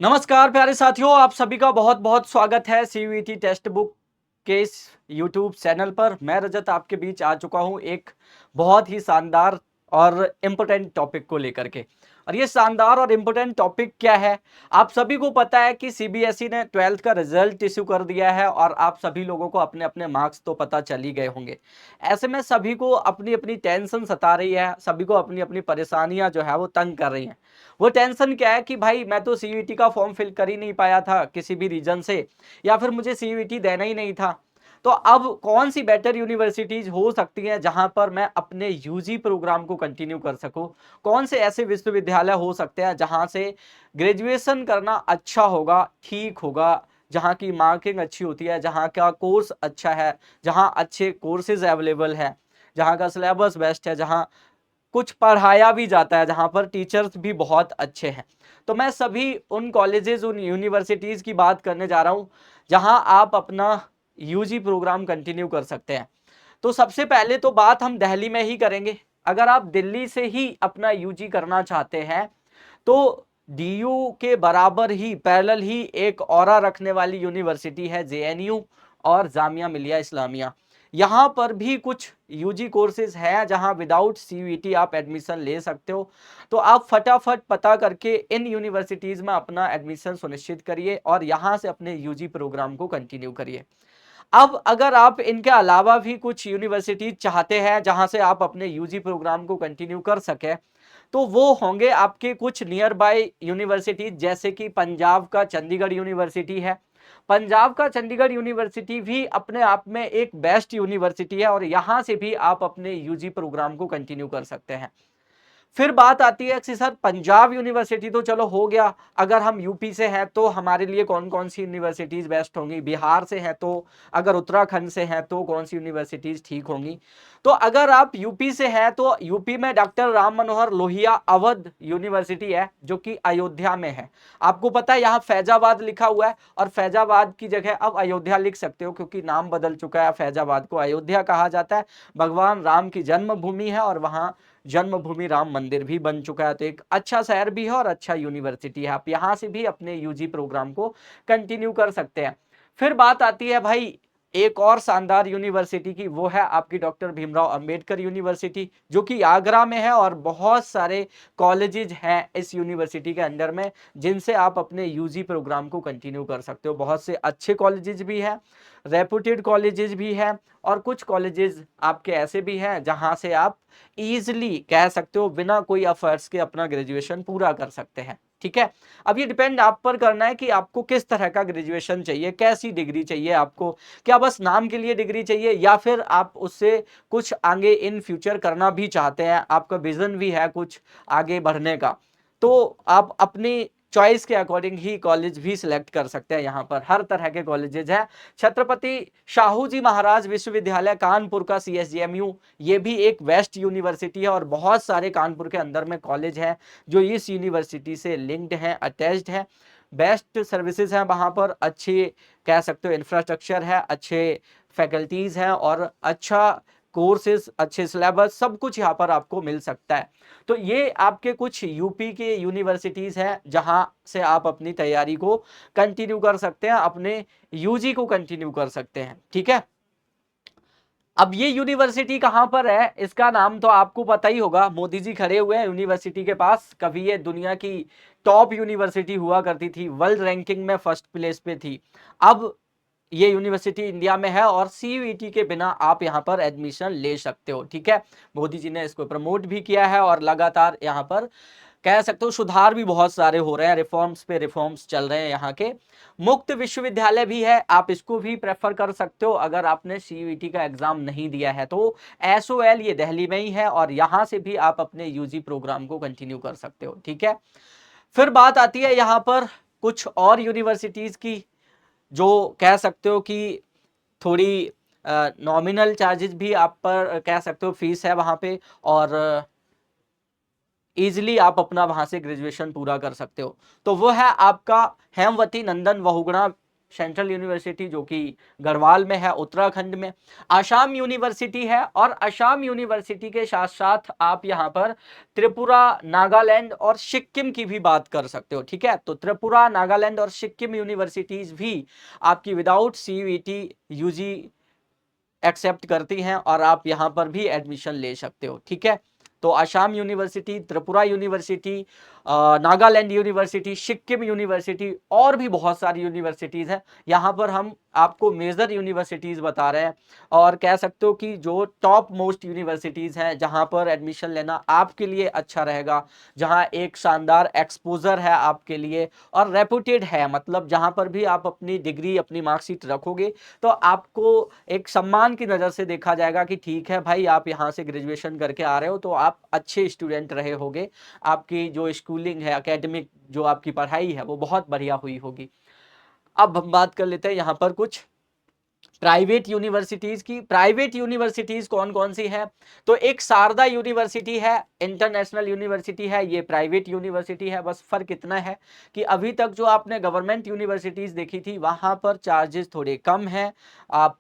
नमस्कार प्यारे साथियों, आप सभी का बहुत बहुत स्वागत है सीयूईटी टेक्स्ट बुक के इस यूट्यूब चैनल पर। मैं रजत आपके बीच आ चुका हूं एक बहुत ही शानदार और इम्पोर्टेंट टॉपिक को लेकर के। और ये शानदार और इम्पोर्टेंट टॉपिक क्या है? आप सभी को पता है कि सीबीएसई ने 12th का रिजल्ट इश्यू कर दिया है और आप सभी लोगों को अपने अपने मार्क्स तो पता चल ही गए होंगे। ऐसे में सभी को अपनी अपनी टेंशन सता रही है, सभी को अपनी अपनी परेशानियां जो है वो तंग कर रही हैं। वो टेंशन क्या है कि भाई मैं तो सीयूईटी का फॉर्म फिल कर ही नहीं पाया था किसी भी रीजन से, या फिर मुझे सीयूईटी देना ही नहीं था। तो अब कौन सी बेटर यूनिवर्सिटीज हो सकती हैं जहां पर मैं अपने यूजी प्रोग्राम को कंटिन्यू कर सकूं? कौन से ऐसे विश्वविद्यालय हो सकते हैं जहां से ग्रेजुएशन करना अच्छा होगा, ठीक होगा, जहां की मार्किंग अच्छी होती है, जहां का कोर्स अच्छा है, जहां अच्छे कोर्सेज अवेलेबल है, जहां का सिलेबस बेस्ट है, जहां कुछ पढ़ाया भी जाता है, जहां पर टीचर्स भी बहुत अच्छे हैं। तो मैं सभी उन कॉलेजेस, उन यूनिवर्सिटीज की बात करने जा रहा हूं जहां आप अपना यूजी प्रोग्राम कंटिन्यू कर सकते हैं। तो सबसे पहले तो बात हम दिल्ली में ही करेंगे। अगर आप दिल्ली से ही अपना यूजी करना चाहते हैं तो डीयू के बराबर ही पैरेलल ही एक ऑरा रखने वाली यूनिवर्सिटी है जेएनयू और जामिया मिलिया इस्लामिया। यहाँ पर भी कुछ यूजी कोर्सेज हैं जहाँ विदाउट सीयूईटी आप एडमिशन ले सकते हो। तो आप फटाफट पता करके इन यूनिवर्सिटीज में अपना एडमिशन सुनिश्चित करिए और यहाँ से अपने यूजी प्रोग्राम को कंटिन्यू करिए। अब अगर आप इनके अलावा भी कुछ यूनिवर्सिटीज चाहते हैं जहां से आप अपने यूजी प्रोग्राम को कंटिन्यू कर सके, तो वो होंगे आपके कुछ नियर बाय यूनिवर्सिटीज, जैसे कि पंजाब का चंडीगढ़ यूनिवर्सिटी है। पंजाब का चंडीगढ़ यूनिवर्सिटी भी अपने आप में एक बेस्ट यूनिवर्सिटी है और यहां से भी आप अपने यूजी प्रोग्राम को कंटिन्यू कर सकते हैं। फिर बात आती है कि सर पंजाब यूनिवर्सिटी तो चलो हो गया, अगर हम यूपी से हैं तो हमारे लिए कौन कौन सी यूनिवर्सिटीज बेस्ट होंगी, बिहार से हैं तो, अगर उत्तराखंड से हैं तो कौन सी यूनिवर्सिटीज ठीक होंगी? तो अगर आप यूपी से हैं तो यूपी में डॉक्टर राम मनोहर लोहिया अवध यूनिवर्सिटी है जो कि अयोध्या में है। आपको पता है यहाँ फैजाबाद लिखा हुआ है और फैजाबाद की जगह अब अयोध्या लिख सकते हो क्योंकि नाम बदल चुका है, फैजाबाद को अयोध्या कहा जाता है। भगवान राम की जन्मभूमि है और वहां जन्मभूमि राम मंदिर भी बन चुका है। तो एक अच्छा शहर भी है और अच्छा यूनिवर्सिटी है, आप यहां से भी अपने यूजी प्रोग्राम को कंटिन्यू कर सकते हैं। फिर बात आती है भाई एक और शानदार यूनिवर्सिटी की, वो है आपकी डॉक्टर भीमराव अंबेडकर यूनिवर्सिटी जो कि आगरा में है और बहुत सारे कॉलेजेज हैं इस यूनिवर्सिटी के अंडर में जिनसे आप अपने यूजी प्रोग्राम को कंटिन्यू कर सकते हो। बहुत से अच्छे कॉलेजेस भी हैं, रेपुटेड कॉलेजेस भी हैं और कुछ कॉलेजेस आपके ऐसे भी हैं जहां से आप इजीली कह सकते हो बिना कोई एफर्ट्स के अपना ग्रेजुएशन पूरा कर सकते हैं। ठीक है, अब ये डिपेंड आप पर करना है कि आपको किस तरह का ग्रेजुएशन चाहिए, कैसी डिग्री चाहिए आपको। क्या बस नाम के लिए डिग्री चाहिए या फिर आप उससे कुछ आगे इन फ्यूचर करना भी चाहते हैं, आपका विजन भी है कुछ आगे बढ़ने का? तो आप अपनी चॉइस के अकॉर्डिंग ही कॉलेज भी सिलेक्ट कर सकते हैं। यहाँ पर हर तरह के कॉलेजेज हैं। छत्रपति शाहू जी महाराज विश्वविद्यालय कानपुर का सीएसजेएमयू, ये भी एक बेस्ट यूनिवर्सिटी है और बहुत सारे कानपुर के अंदर में कॉलेज हैं जो इस यूनिवर्सिटी से लिंक्ड हैं, अटैच्ड हैं। बेस्ट सर्विसेज हैं वहाँ पर, अच्छे कह सकते हो इंफ्रास्ट्रक्चर है, अच्छे फैकल्टीज हैं और अच्छा कोर्सेज, अच्छे सिलेबस, सब कुछ यहाँ पर आपको मिल सकता है। तो ये आपके कुछ यूपी के यूनिवर्सिटीज हैं जहां से आप अपनी तैयारी को कंटिन्यू कर सकते हैं, अपने यूजी को कंटिन्यू कर सकते हैं। ठीक है, अब ये यूनिवर्सिटी कहां पर है इसका नाम तो आपको पता ही होगा। मोदी जी खड़े हुए हैं यूनिवर्सिटी के पास। कभी ये दुनिया की टॉप यूनिवर्सिटी हुआ करती थी, वर्ल्ड रैंकिंग में फर्स्ट प्लेस पे थी। अब ये यूनिवर्सिटी इंडिया में है और सीयूईटी के बिना आप यहाँ पर एडमिशन ले सकते हो। ठीक है, मोदी जी ने इसको प्रमोट भी किया है और लगातार यहाँ पर कह सकते हो सुधार भी बहुत सारे हो रहे हैं, रिफॉर्म्स पे रिफॉर्म्स चल रहे हैं। यहाँ के मुक्त विश्वविद्यालय भी है, आप इसको भी प्रेफर कर सकते हो अगर आपने सीयूईटी का एग्जाम नहीं दिया है तो। एसओएल ये दिल्ली में ही है और यहाँ से भी आप अपने यूजी प्रोग्राम को कंटिन्यू कर सकते हो। ठीक है, फिर बात आती है यहाँ पर कुछ और यूनिवर्सिटीज की जो कह सकते हो कि थोड़ी नॉमिनल चार्जेस भी आप पर कह सकते हो फीस है वहां पे और इजिली आप अपना वहां से ग्रेजुएशन पूरा कर सकते हो। तो वो है आपका हेमवती नंदन बहुगुणा सेंट्रल यूनिवर्सिटी जो कि गढ़वाल में है, उत्तराखंड में। आसाम यूनिवर्सिटी है, और आसाम यूनिवर्सिटी के साथ साथ आप यहाँ पर त्रिपुरा, नागालैंड और सिक्किम की भी बात कर सकते हो। ठीक है, तो त्रिपुरा, नागालैंड और सिक्किम यूनिवर्सिटीज भी आपकी विदाउट सीयूईटी यूजी एक्सेप्ट करती हैं, और आप यहाँ पर भी एडमिशन ले सकते हो। ठीक है, तो Assam university, Tripura university, Nagaland university, Sikkim university और भी बहुत सारी यूनिवर्सिटीज़ हैं। यहाँ पर हम आपको मेजर यूनिवर्सिटीज़ बता रहे हैं, और कह सकते हो कि जो टॉप मोस्ट यूनिवर्सिटीज़ हैं जहाँ पर एडमिशन लेना आपके लिए अच्छा रहेगा, जहाँ एक शानदार एक्सपोजर है आपके लिए और रेपुटेड है, मतलब जहाँ पर भी आप अपनी डिग्री, अपनी मार्कशीट रखोगे तो आपको एक सम्मान की नज़र से देखा जाएगा कि ठीक है भाई, आप यहाँ से ग्रेजुएशन करके आ रहे हो तो आप अच्छे स्टूडेंट रहे होगे, आपकी जो स्कूलिंग है, एकेडमिक जो आपकी पढ़ाई है वो बहुत बढ़िया हुई होगी। अब हम बात कर लेते हैं यहाँ पर कुछ प्राइवेट यूनिवर्सिटीज की। प्राइवेट यूनिवर्सिटीज कौन कौन सी है? तो एक शारदा यूनिवर्सिटी है, इंटरनेशनल यूनिवर्सिटी है, ये प्राइवेट यूनिवर्सिटी है। बस फर्क इतना है कि अभी तक जो आपने गवर्नमेंट यूनिवर्सिटीज देखी थी वहां पर चार्जेस थोड़े कम हैं, आप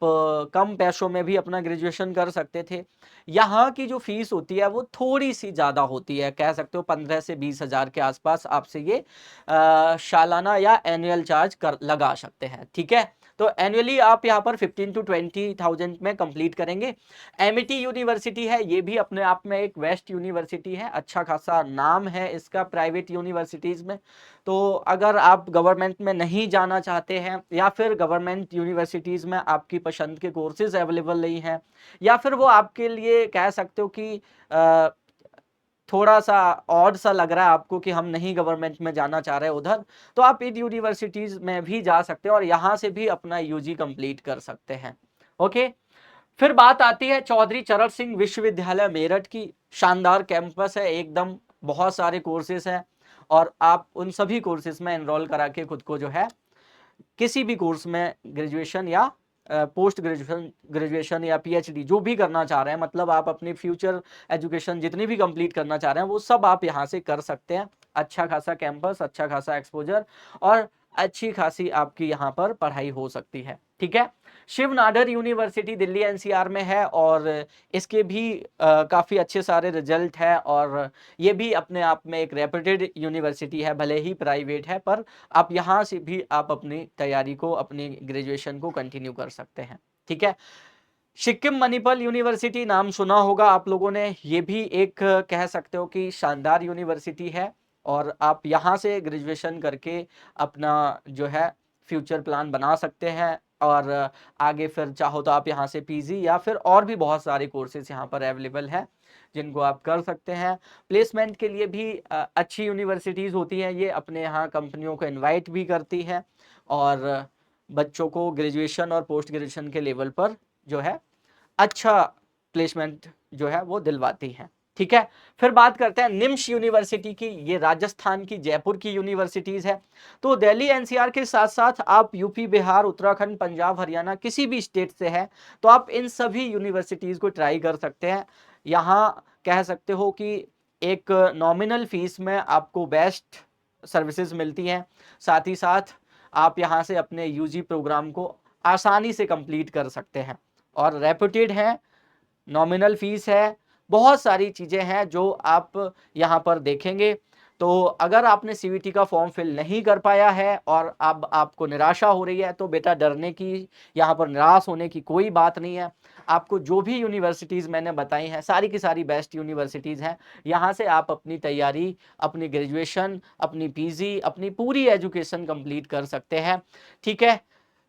कम पैसों में भी अपना ग्रेजुएशन कर सकते थे। यहाँ की जो फीस होती है वो थोड़ी सी ज़्यादा होती है, कह सकते हो 15 से 20 हज़ार के आसपास आपसे ये सालाना या एनुअल चार्ज कर लगा सकते हैं। ठीक है, तो एनुअली आप यहाँ पर 15 to 20,000 में कंप्लीट करेंगे। एमिटी यूनिवर्सिटी है, ये भी अपने आप में एक बेस्ट यूनिवर्सिटी है, अच्छा खासा नाम है इसका प्राइवेट यूनिवर्सिटीज़ में। तो अगर आप गवर्नमेंट में नहीं जाना चाहते हैं, या फिर गवर्नमेंट यूनिवर्सिटीज़ में आपकी पसंद के कोर्सेज अवेलेबल नहीं हैं, या फिर वो आपके लिए कह सकते हो कि थोड़ा सा ऑड सा लग रहा है आपको कि हम नहीं गवर्नमेंट में जाना चाह रहे उधर, तो आप इन यूनिवर्सिटीज में भी जा सकते हैं और यहाँ से भी अपना यूजी कंप्लीट कर सकते हैं। ओके, फिर बात आती है चौधरी चरण सिंह विश्वविद्यालय मेरठ की। शानदार कैंपस है एकदम, बहुत सारे कोर्सेज हैं, और आप उन सभी कोर्सेज में एनरोल करा के खुद को जो है किसी भी कोर्स में ग्रेजुएशन या पोस्ट ग्रेजुएशन या पीएचडी जो भी करना चाह रहे हैं, मतलब आप अपनी फ्यूचर एजुकेशन जितनी भी कंप्लीट करना चाह रहे हैं वो सब आप यहाँ से कर सकते हैं। अच्छा खासा कैंपस, अच्छा खासा एक्सपोजर और अच्छी खासी आपकी यहाँ पर पढ़ाई हो सकती है। ठीक है, शिव नाडर यूनिवर्सिटी दिल्ली एनसीआर में है, और इसके भी काफ़ी अच्छे सारे रिजल्ट है, और ये भी अपने आप में एक रेप्यूटेड यूनिवर्सिटी है, भले ही प्राइवेट है, पर आप यहाँ से भी आप अपनी तैयारी को, अपनी ग्रेजुएशन को कंटिन्यू कर सकते हैं। ठीक है, सिक्किम मणिपाल यूनिवर्सिटी नाम सुना होगा आप लोगों ने, ये भी एक कह सकते हो कि शानदार यूनिवर्सिटी है, और आप यहाँ से ग्रेजुएशन करके अपना जो है फ्यूचर प्लान बना सकते हैं, और आगे फिर चाहो तो आप यहाँ से पीजी या फिर और भी बहुत सारे कोर्सेज यहाँ पर अवेलेबल है जिनको आप कर सकते हैं। प्लेसमेंट के लिए भी अच्छी यूनिवर्सिटीज़ होती हैं, ये अपने यहाँ कंपनियों को इनवाइट भी करती है, और बच्चों को ग्रेजुएशन और पोस्ट ग्रेजुएशन के लेवल पर जो है अच्छा प्लेसमेंट जो है वो दिलवाती है। ठीक है, फिर बात करते हैं निम्स यूनिवर्सिटी की। ये राजस्थान की जयपुर की यूनिवर्सिटीज है। तो दिल्ली एनसीआर के साथ साथ आप यूपी, बिहार, उत्तराखंड, पंजाब, हरियाणा किसी भी स्टेट से है तो आप इन सभी यूनिवर्सिटीज को ट्राई कर सकते हैं। यहाँ कह सकते हो कि एक नॉमिनल फीस में आपको बेस्ट सर्विसेज मिलती हैं, साथ ही साथ आप यहाँ से अपने यूजी प्रोग्राम को आसानी से कंप्लीट कर सकते हैं, और रेप्यूटेड है, नॉमिनल फीस है, बहुत सारी चीज़ें हैं जो आप यहाँ पर देखेंगे। तो अगर आपने सीवीटी का फॉर्म फिल नहीं कर पाया है और अब आपको निराशा हो रही है तो बेटा डरने की, यहाँ पर निराश होने की कोई बात नहीं है। आपको जो भी यूनिवर्सिटीज़ मैंने बताई हैं सारी की सारी बेस्ट यूनिवर्सिटीज़ हैं, यहाँ से आप अपनी तैयारी, अपनी ग्रेजुएशन, अपनी पीजी, अपनी पूरी एजुकेशन कंप्लीट कर सकते हैं। ठीक है,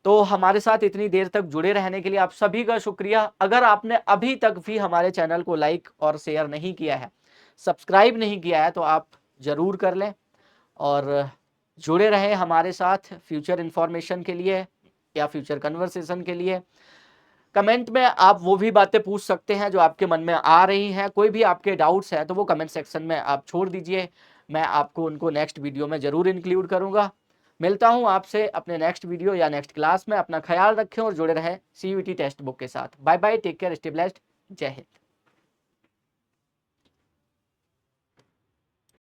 तो हमारे साथ इतनी देर तक जुड़े रहने के लिए आप सभी का शुक्रिया। अगर आपने अभी तक भी हमारे चैनल को लाइक और शेयर नहीं किया है, सब्सक्राइब नहीं किया है, तो आप ज़रूर कर लें और जुड़े रहें हमारे साथ फ्यूचर इन्फॉर्मेशन के लिए या फ्यूचर कन्वर्सेशन के लिए। कमेंट में आप वो भी बातें पूछ सकते हैं जो आपके मन में आ रही हैं। कोई भी आपके डाउट्स हैं तो वो कमेंट सेक्शन में आप छोड़ दीजिए, मैं आपको उनको नेक्स्ट वीडियो में ज़रूर इंक्लूड करूँगा। मिलता हूँ आपसे अपने नेक्स्ट वीडियो या नेक्स्ट क्लास में। अपना ख्याल रखें और जुड़े रहें सीयूईटी टेक्स्ट बुक के साथ। Bye bye, take care, stay blessed, जय हिंद।